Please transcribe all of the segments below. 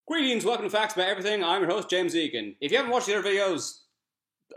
Greetings, welcome to Facts About Everything. I'm your host, James Egan. If you haven't watched the other videos,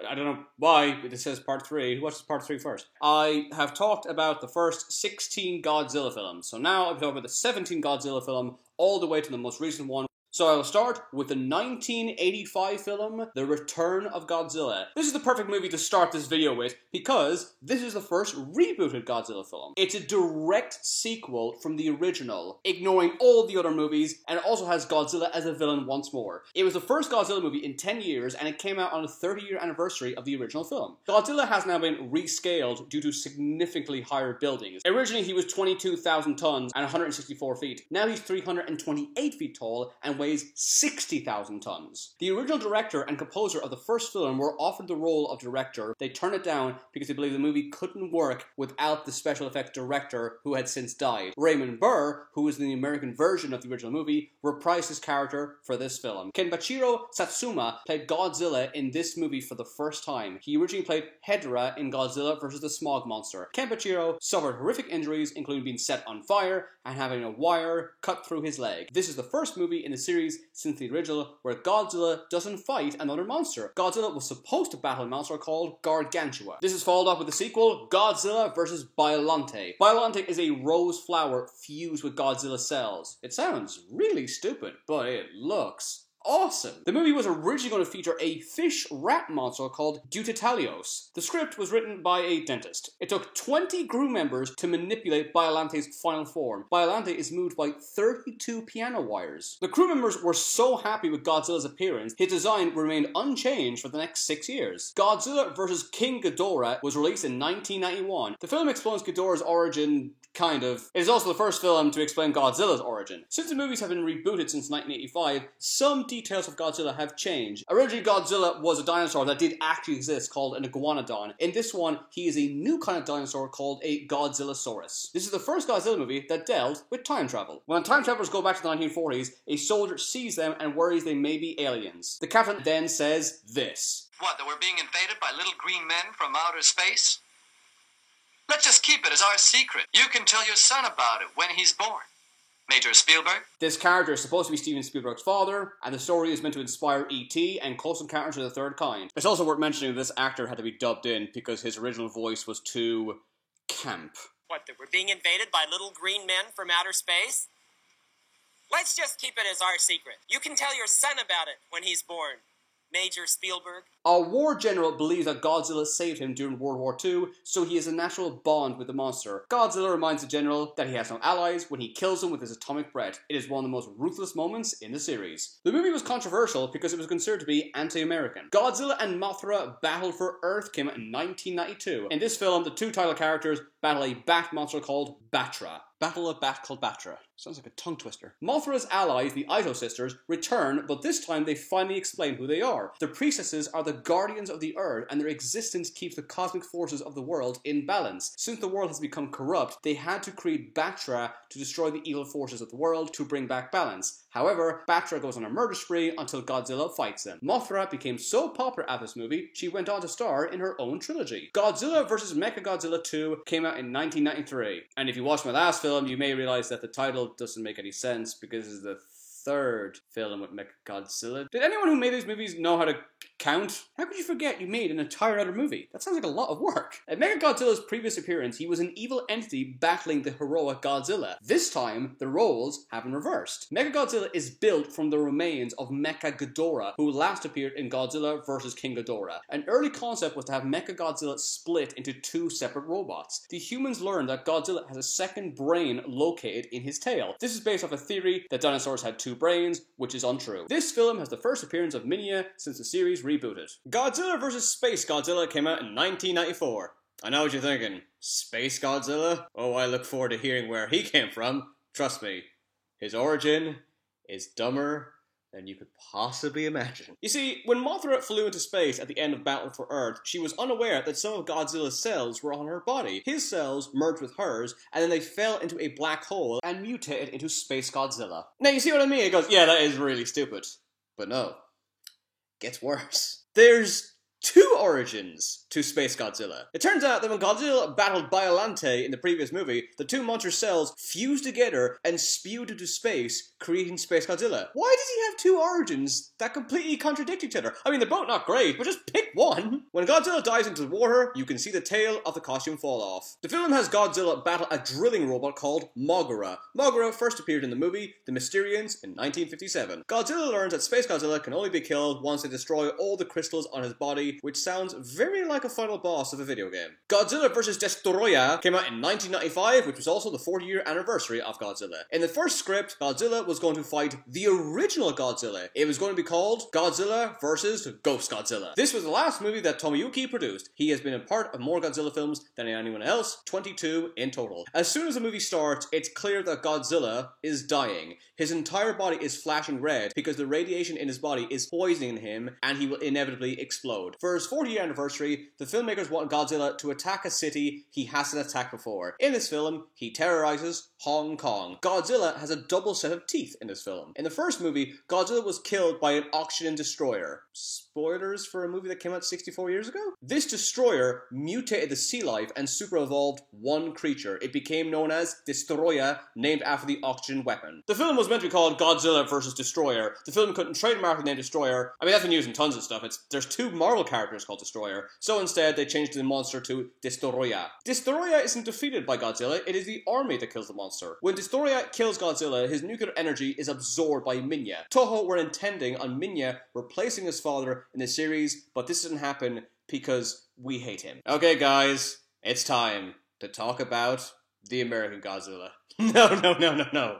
I don't know why it says part 3. Who watches part 3 first? I have talked about the first 16 Godzilla films. So now I'm talking about the 17 Godzilla film, all the way to the most recent one. So I will start with the 1985 film, The Return of Godzilla. This is the perfect movie to start this video with because this is the first rebooted Godzilla film. It's a direct sequel from the original, ignoring all the other movies, and it also has Godzilla as a villain once more. It was the first Godzilla movie in 10 years, and it came out on the 30-year anniversary of the original film. Godzilla has now been rescaled due to significantly higher buildings. Originally, he was 22,000 tons and 164 feet. Now he's 328 feet tall and weighs 60,000 tons. The original director and composer of the first film were offered the role of director. They turned it down because they believed the movie couldn't work without the special effects director who had since died. Raymond Burr, who was in the American version of the original movie, reprised his character for this film. Kenpachiro Satsuma played Godzilla in this movie for the first time. He originally played Hedorah in Godzilla vs. the Smog Monster. Kenpachiro suffered horrific injuries, including being set on fire and having a wire cut through his leg. This is the first movie in the series since the original where Godzilla doesn't fight another monster. Godzilla was supposed to battle a monster called Gargantua. This is followed up with the sequel, Godzilla vs. Biollante. Biollante is a rose flower fused with Godzilla cells. It sounds really stupid, but it looks awesome. The movie was originally going to feature a fish rat monster called Deutetalios. The script was written by a dentist. It took 20 crew members to manipulate Biollante's final form. Biollante is moved by 32 piano wires. The crew members were so happy with Godzilla's appearance, his design remained unchanged for the next 6 years. Godzilla vs. King Ghidorah was released in 1991. The film explains Ghidorah's origin, kind of. It is also the first film to explain Godzilla's origin. Since the movies have been rebooted since 1985, some details of Godzilla have changed. Originally, Godzilla was a dinosaur that did actually exist called an iguanodon. In this one, he is a new kind of dinosaur called a Godzillasaurus. This is the first Godzilla movie that dealt with time travel. When time travelers go back to the 1940s, a soldier sees them and worries they may be aliens. The captain then says this. What, that we're being invaded by little green men from outer space? Let's just keep it as our secret. You can tell your son about it when he's born. Major Spielberg? This character is supposed to be Steven Spielberg's father, and the story is meant to inspire E.T. and Close Encounters of the Third Kind. It's also worth mentioning this actor had to be dubbed in because his original voice was too camp. What, that we're being invaded by little green men from outer space? Let's just keep it as our secret. You can tell your son about it when he's born. Major Spielberg. A war general believes that Godzilla saved him during World War II, so he has a natural bond with the monster. Godzilla reminds the general that he has no allies when he kills him with his atomic breath. It is one of the most ruthless moments in the series. The movie was controversial because it was considered to be anti-American. Godzilla and Mothra Battle for Earth came out in 1992. In this film, the two title characters battle a bat monster called Batra. Battle a bat called Batra. Sounds like a tongue twister. Mothra's allies, the Ito sisters, return, but this time they finally explain who they are. The priestesses are the guardians of the earth, and their existence keeps the cosmic forces of the world in balance. Since the world has become corrupt, they had to create Batra to destroy the evil forces of the world to bring back balance. However, Batra goes on a murder spree until Godzilla fights them. Mothra became so popular at this movie, she went on to star in her own trilogy. Godzilla vs. Mechagodzilla 2 came out in 1993. And if you watched my last film, you may realize that the title doesn't make any sense because this is the third film with Mechagodzilla. Did anyone who made these movies know how to count? How could you forget you made an entire other movie? That sounds like a lot of work. At Mechagodzilla's previous appearance, he was an evil entity battling the heroic Godzilla. This time, the roles have been reversed. Mechagodzilla is built from the remains of Mecha Ghidorah, who last appeared in Godzilla vs. King Ghidorah. An early concept was to have Mechagodzilla split into two separate robots. The humans learned that Godzilla has a second brain located in his tail. This is based off a theory that dinosaurs had two brains, which is untrue. This film has the first appearance of Minya since the series rebooted. Godzilla vs. Space Godzilla came out in 1994. I know what you're thinking. Space Godzilla? Oh, I look forward to hearing where he came from. Trust me, his origin is dumber than you could possibly imagine. You see, when Mothra flew into space at the end of Battle for Earth, she was unaware that some of Godzilla's cells were on her body. His cells merged with hers, and then they fell into a black hole and mutated into Space Godzilla. Now, you see what I mean? It goes, yeah, that is really stupid. But no. Gets worse. There's two origins to Space Godzilla. It turns out that when Godzilla battled Biollante in the previous movie, the two monster cells fused together and spewed into space, creating Space Godzilla. Why does he have two origins that completely contradict each other? I mean, they're both not great, but just pick one. When Godzilla dives into the water, you can see the tail of the costume fall off. The film has Godzilla battle a drilling robot called Moguera. Moguera first appeared in the movie The Mysterians in 1957. Godzilla learns that Space Godzilla can only be killed once they destroy all the crystals on his body, which sounds very like a final boss of a video game. Godzilla vs. Destoroyah came out in 1995, which was also the 40-year anniversary of Godzilla. In the first script, Godzilla was going to fight the original Godzilla. It was going to be called Godzilla vs. Ghost Godzilla. This was the last movie that Tomoyuki produced. He has been a part of more Godzilla films than anyone else, 22 in total. As soon as the movie starts, it's clear that Godzilla is dying. His entire body is flashing red because the radiation in his body is poisoning him and he will inevitably explode. For his 40th anniversary, the filmmakers want Godzilla to attack a city he hasn't attacked before. In this film, he terrorizes Hong Kong. Godzilla has a double set of teeth in this film. In the first movie, Godzilla was killed by an oxygen destroyer. Spoilers for a movie that came out 64 years ago? This destroyer mutated the sea life and super-evolved one creature. It became known as Destoroyah, named after the oxygen weapon. The film was meant to be called Godzilla vs. Destroyer. The film couldn't trademark the name Destroyer. I mean, that's been used in tons of stuff. There's two Marvel characters called Destroyer, so instead they changed the monster to Destoroyah. Destoroyah isn't defeated by Godzilla, it is the army that kills the monster. When Destoroyah kills Godzilla, his nuclear energy is absorbed by Minya. Toho were intending on Minya replacing his father in the series, but this didn't happen because we hate him. Okay guys, it's time to talk about the American Godzilla. No.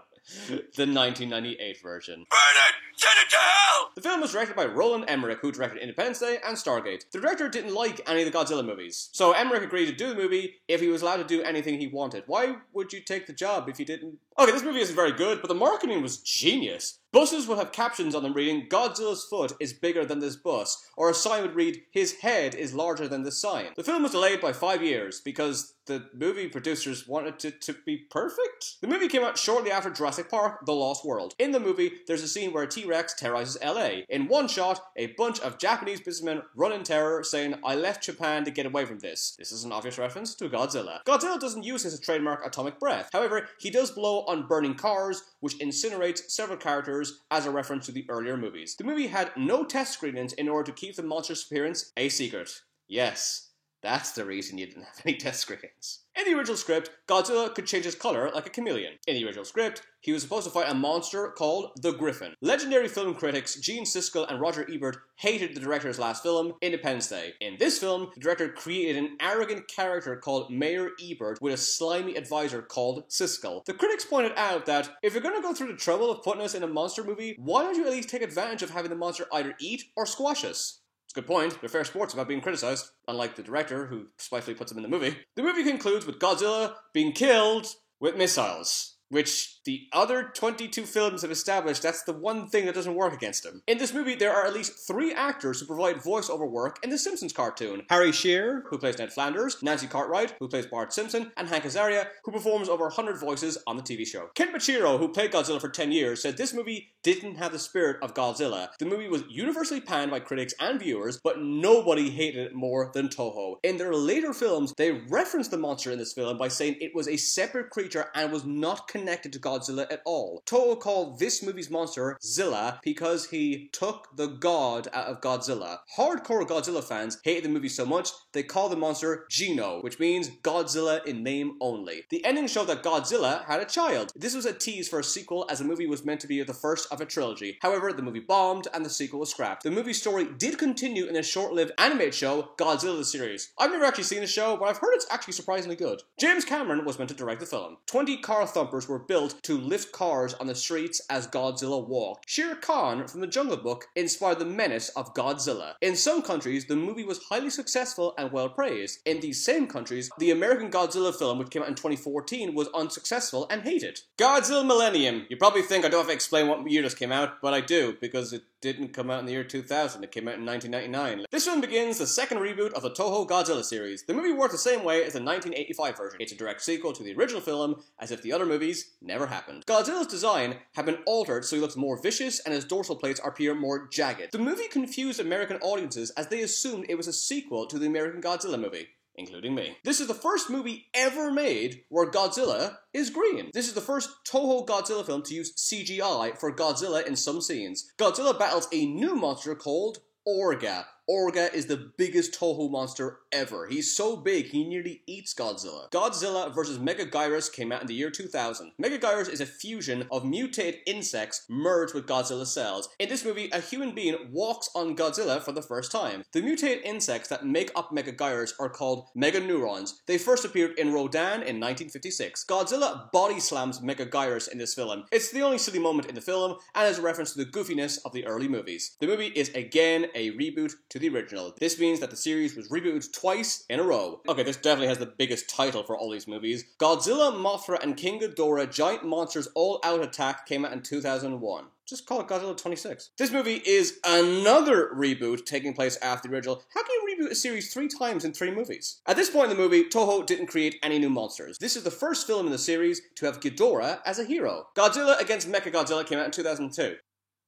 The 1998 version. Burn it! Send it to hell! The film was directed by Roland Emmerich, who directed Independence Day and Stargate. The director didn't like any of the Godzilla movies, so Emmerich agreed to do the movie if he was allowed to do anything he wanted. Why would you take the job if you didn't? Okay, this movie isn't very good, but the marketing was genius. Buses would have captions on them reading, "Godzilla's foot is bigger than this bus," or a sign would read, "His head is larger than this sign." The film was delayed by 5 years because the movie producers wanted it to be perfect. The movie came out shortly after Jurassic Park: The Lost World. In the movie, there's a scene where a T-Rex terrorizes LA. In one shot, a bunch of Japanese businessmen run in terror, saying, "I left Japan to get away from this." This is an obvious reference to Godzilla. Godzilla doesn't use his trademark atomic breath. However, he does blow on burning cars, which incinerates several characters as a reference to the earlier movies. The movie had no test screenings in order to keep the monster's appearance a secret. Yes, that's the reason you didn't have any test screenings. In the original script, Godzilla could change his color like a chameleon. In the original script, he was supposed to fight a monster called the Griffin. Legendary film critics Gene Siskel and Roger Ebert hated the director's last film, Independence Day. In this film, the director created an arrogant character called Mayor Ebert with a slimy advisor called Siskel. The critics pointed out that if you're going to go through the trouble of putting us in a monster movie, why don't you at least take advantage of having the monster either eat or squash us? It's a good point. They're fair sports about being criticized, unlike the director, who spitefully puts them in the movie. The movie concludes with Godzilla being killed with missiles, which the other 22 films have established that's the one thing that doesn't work against him. In this movie, there are at least 3 actors who provide voiceover work in The Simpsons cartoon. Harry Shearer, who plays Ned Flanders, Nancy Cartwright, who plays Bart Simpson, and Hank Azaria, who performs over 100 voices on the TV show. Ken Machiro, who played Godzilla for 10 years, said this movie didn't have the spirit of Godzilla. The movie was universally panned by critics and viewers, but nobody hated it more than Toho. In their later films, they referenced the monster in this film by saying it was a separate creature and was not connected to Godzilla at all. Toho called this movie's monster Zilla because he took the god out of Godzilla. Hardcore Godzilla fans hated the movie so much, they call the monster Gino, which means Godzilla in name only. The ending showed that Godzilla had a child. This was a tease for a sequel, as the movie was meant to be the first of a trilogy. However, the movie bombed and the sequel was scrapped. The movie story did continue in a short-lived animated show, Godzilla the Series. I've never actually seen the show, but I've heard it's actually surprisingly good. James Cameron was meant to direct the film. 20 car thumpers were built to lift cars on the streets as Godzilla walked. Shere Khan from The Jungle Book inspired the menace of Godzilla. In some countries, the movie was highly successful and well praised. In these same countries, the American Godzilla film, which came out in 2014, was unsuccessful and hated. Godzilla Millennium. You probably think I don't have to explain what year this came out, but I do, because it didn't come out in the year 2000, it came out in 1999. This film begins the second reboot of the Toho Godzilla series. The movie works the same way as the 1985 version. It's a direct sequel to the original film, as if the other movies never happened. Godzilla's design had been altered so he looks more vicious and his dorsal plates appear more jagged. The movie confused American audiences as they assumed it was a sequel to the American Godzilla movie, including me. This is the first movie ever made where Godzilla is green. This is the first Toho Godzilla film to use CGI for Godzilla in some scenes. Godzilla battles a new monster called Orga. Orga is the biggest Toho monster ever. He's so big, he nearly eats Godzilla. Godzilla vs. Megaguirus came out in the year 2000. Megaguirus is a fusion of mutated insects merged with Godzilla cells. In this movie, a human being walks on Godzilla for the first time. The mutated insects that make up Megaguirus are called Meganeurons. They first appeared in Rodan in 1956. Godzilla body slams Megaguirus in this film. It's the only silly moment in the film, and is a reference to the goofiness of the early movies. The movie is again a reboot to the original. This means that the series was rebooted twice in a row. Okay, this definitely has the biggest title for all these movies. Godzilla, Mothra, and King Ghidorah Giant Monsters All Out Attack came out in 2001. Just call it Godzilla 26. This movie is another reboot taking place after the original. How can you reboot a series 3 times in 3 movies? At this point in the movie, Toho didn't create any new monsters. This is the first film in the series to have Ghidorah as a hero. Godzilla against Mechagodzilla came out in 2002.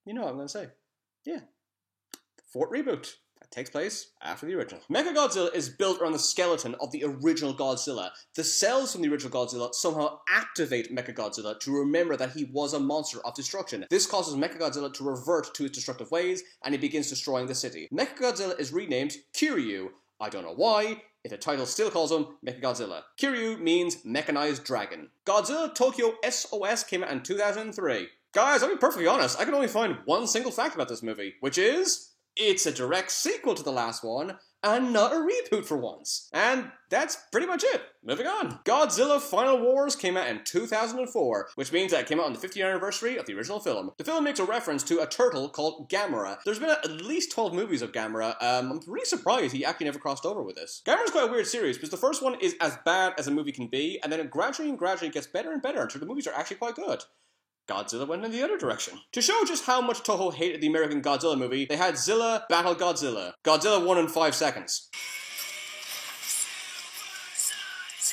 You know what I'm going to say. Yeah. 4th reboot. Takes place after the original. Mechagodzilla is built around the skeleton of the original Godzilla. The cells from the original Godzilla somehow activate Mechagodzilla to remember that he was a monster of destruction. This causes Mechagodzilla to revert to his destructive ways, and he begins destroying the city. Mechagodzilla is renamed Kiryu. I don't know why, if the title still calls him Mechagodzilla. Kiryu means mechanized dragon. Godzilla Tokyo SOS came out in 2003. Guys, I'll be perfectly honest, I can only find one single fact about this movie, which is it's a direct sequel to the last one, and not a reboot for once. And that's pretty much it. Moving on. Godzilla Final Wars came out in 2004, which means that it came out on the 50th anniversary of the original film. The film makes a reference to a turtle called Gamera. There's been at least 12 movies of Gamera. I'm really surprised he actually never crossed over with this. Gamera's quite a weird series, because the first one is as bad as a movie can be, and then it gradually gets better and better until the movies are actually quite good. Godzilla went in the other direction. To show just how much Toho hated the American Godzilla movie, they had Zilla battle Godzilla. Godzilla won in 5 seconds.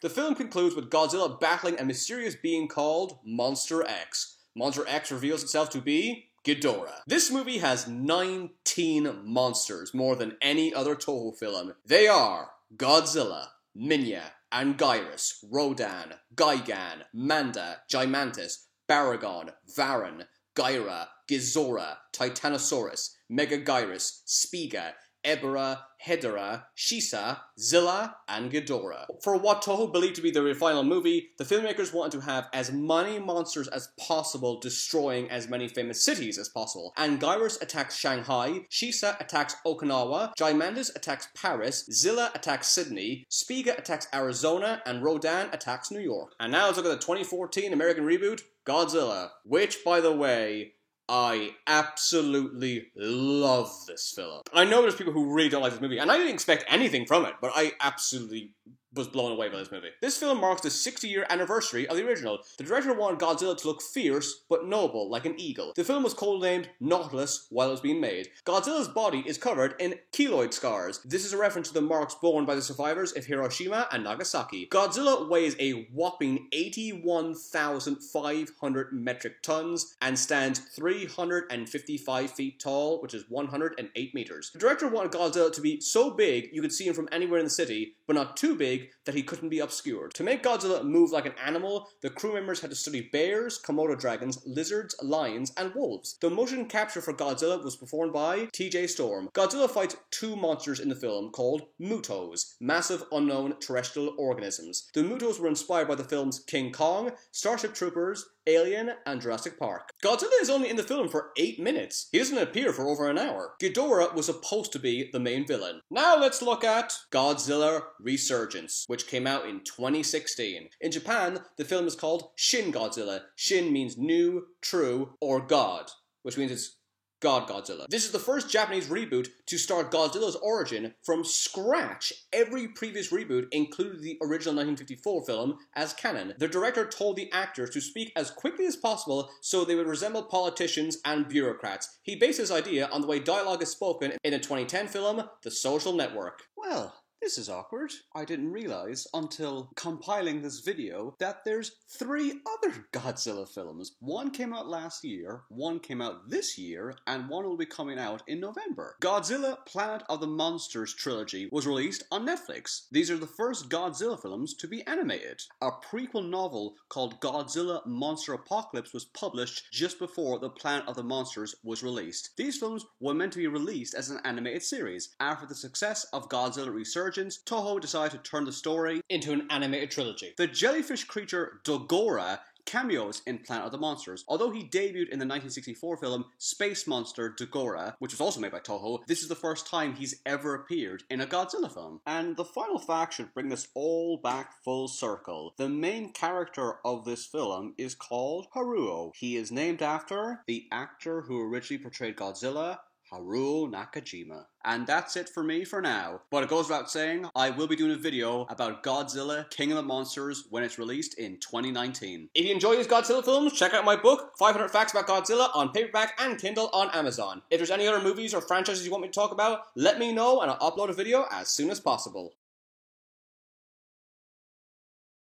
The film concludes with Godzilla battling a mysterious being called Monster X. Monster X reveals itself to be Ghidorah. This movie has 19 monsters, more than any other Toho film. They are Godzilla, Minya, Anguirus, Rodan, Gigan, Manda, Gigantus, Baragon, Varan, Gyra, Gizora, Titanosaurus, Megaguirus, Spiga, Ebera, Hedera, Shisa, Zilla, and Ghidorah. For what Toho believed to be their final movie, the filmmakers wanted to have as many monsters as possible, destroying as many famous cities as possible. Anguirus attacks Shanghai, Shisa attacks Okinawa, Gigantus attacks Paris, Zilla attacks Sydney, Spiga attacks Arizona, and Rodan attacks New York. And now let's look at the 2014 American reboot, Godzilla, which, by the way, I absolutely love this film. I know there's people who really don't like this movie, and I didn't expect anything from it, but I absolutely was blown away by this movie. This film marks the 60-year anniversary of the original. The director wanted Godzilla to look fierce, but noble, like an eagle. The film was codenamed Nautilus while it was being made. Godzilla's body is covered in keloid scars. This is a reference to the marks borne by the survivors of Hiroshima and Nagasaki. Godzilla weighs a whopping 81,500 metric tons and stands 355 feet tall, which is 108 meters. The director wanted Godzilla to be so big you could see him from anywhere in the city, but not too big that he couldn't be obscured. To make Godzilla move like an animal, the crew members had to study bears, Komodo dragons, lizards, lions, and wolves. The motion capture for Godzilla was performed by TJ Storm. Godzilla fights 2 monsters in the film called Mutos, massive unknown terrestrial organisms. The Mutos were inspired by the films King Kong, Starship Troopers, Alien, and Jurassic Park. Godzilla is only in the film for 8 minutes. He doesn't appear for over an hour. Ghidorah was supposed to be the main villain. Now let's look at Godzilla Resurgence, which came out in 2016. In Japan, the film is called Shin Godzilla. Shin means new, true, or God, which means it's Godzilla. This is the first Japanese reboot to start Godzilla's origin from scratch. Every previous reboot included the original 1954 film as canon. The director told the actors to speak as quickly as possible so they would resemble politicians and bureaucrats. He based his idea on the way dialogue is spoken in the 2010 film The Social Network. Well, this is awkward. I didn't realize until compiling this video that there's 3 other Godzilla films. One came out last year, one came out this year, and one will be coming out in November. Godzilla Planet of the Monsters trilogy was released on Netflix. These are the first Godzilla films to be animated. A prequel novel called Godzilla Monster Apocalypse was published just before the Planet of the Monsters was released. These films were meant to be released as an animated series. After the success of Godzilla Resurgence, Toho decided to turn the story into an animated trilogy. The jellyfish creature Dogora cameos in Planet of the Monsters. Although he debuted in the 1964 film Space Monster Dogora, which was also made by Toho, this is the first time he's ever appeared in a Godzilla film. And the final fact should bring this all back full circle. The main character of this film is called Haruo. He is named after the actor who originally portrayed Godzilla, Haruo Nakajima. And that's it for me for now. But it goes without saying, I will be doing a video about Godzilla King of the Monsters when it's released in 2019. If you enjoy these Godzilla films, check out my book, 500 Facts About Godzilla, on paperback and Kindle on Amazon. If there's any other movies or franchises you want me to talk about, let me know and I'll upload a video as soon as possible.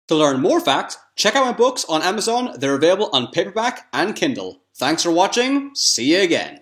To learn more facts, check out my books on Amazon. They're available on paperback and Kindle. Thanks for watching. See you again.